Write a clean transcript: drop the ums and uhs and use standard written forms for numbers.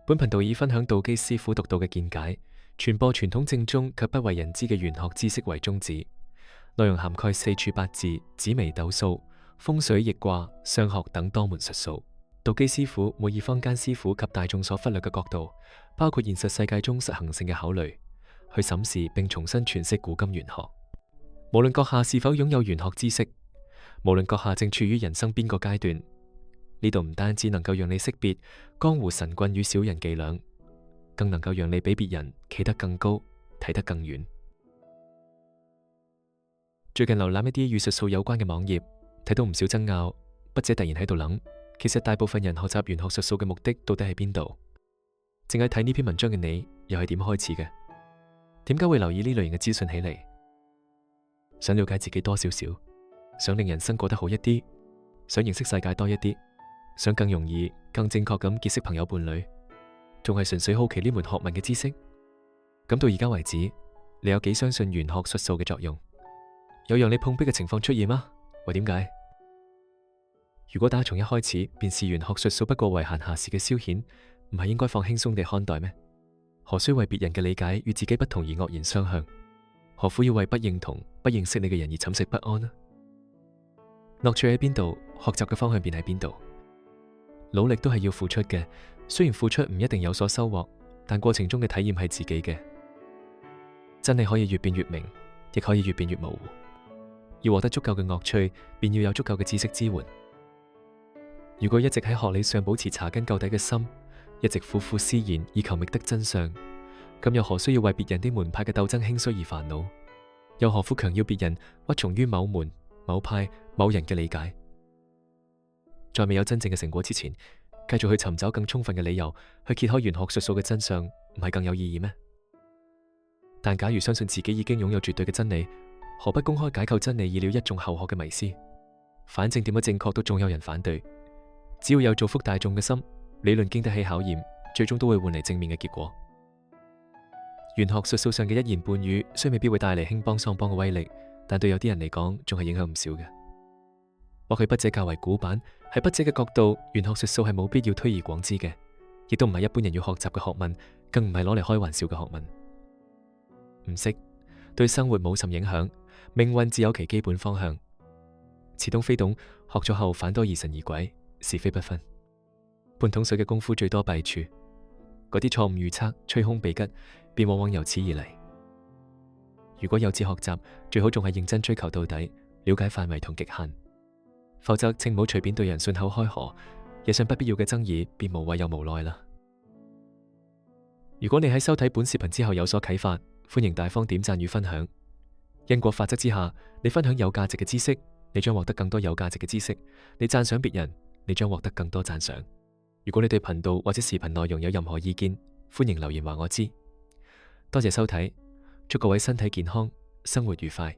本頻道以分享道基師傅獨到嘅見解，傳播傳統正宗卻不為人知嘅玄學知識為宗旨，內容涵蓋四柱八字、紫微斗數、風水易卦、相學等多門術數。道基師傅會以坊間師傅及大眾所忽略嘅角度，包括現實世界中實行性嘅考慮，去審視並重新詮釋古今玄學。無論閣下是否擁有玄學知識，無論閣下正處於人生邊個階段，呢度唔單止能夠讓你識別江湖神棍與小人伎倆，更能夠讓你比別人企得更高，睇得更遠。最近瀏覽一啲與術數有關嘅網頁，睇到唔少爭拗，筆者突然喺度諗，其實大部分人學習玄學術數嘅目的到底喺邊度？淨係睇呢篇文章嘅你，又係點開始嘅？點解會留意呢類型嘅資訊起嚟？想了解自己多少少，想令人生過得好一啲，想認識世界多一啲，想更容易、更正確咁結識朋友伴侶，仲係純粹好奇呢門學問嘅知識。咁到而家為止，你有幾相信玄學術數嘅作用？有讓你碰壁嘅情況出現嗎？為點解？如果打從一開始便視玄學術數不過為閒暇時嘅消遣，唔係應該放輕鬆地看待咩？何須為別人嘅理解與自己不同而惡言相向？何苦要為不認同、不認識你嘅人而寢食不安呢？樂趣喺邊度，學習嘅方向便喺邊度。努力都係要付出嘅，雖然付出唔一定有所收穫，但過程中嘅體驗係自己嘅。真理可以越變越明，亦可以越變越模糊。要獲得足夠嘅樂趣，便要有足夠嘅知識支援。如果一直喺學理上保持查根究底嘅心，一直苦苦思研以求覓得真相，咁又何須要為別人啲門派嘅鬥爭興衰而煩惱？又何苦強要別人屈從於某門、某派、某人嘅理解？在未有真正嘅成果之前，繼續去尋找更充分嘅理由去揭開玄學術數嘅真相，唔係更有意義咩？但假如相信自己已經擁有絕對嘅真理，何不公開解構真理，以了一眾後學嘅迷思？反正點樣正確都總有人反對，只要有造福大眾嘅心，理論經得起考驗，最終都會換嚟正面嘅結果。玄學術數上嘅一言半語，雖未必會帶嚟興邦喪邦嘅威力，但對有啲人嚟講，仲係影響唔少嘅。或許筆者較為古板，喺筆者嘅角度，玄學術數係冇必要推而廣之嘅，亦都唔係一般人要學習嘅學問，更唔係攞嚟開玩笑嘅學問。唔識對生活冇甚影響，命運自有其基本方向。似懂非懂，學咗後反多疑神疑鬼，是非不分。半桶水嘅功夫最多弊處，嗰啲錯誤預測、吹空避吉，便往往由此而嚟。如果有志學習，最好仲係認真追求到底，了解範圍同極限。否則，請唔好隨便對人信口開河，惹上不必要嘅爭議，便無謂又無奈啦。如果你喺收睇本視頻之後有所啟發，歡迎大方點讚與分享。因果法則之下，你分享有價值嘅知識，你將獲得更多有價值嘅知識；你讚賞別人，你將獲得更多讚賞。如果你對頻道或者視頻內容有任何意見，歡迎留言話我知。多謝收睇，祝各位身體健康，生活愉快。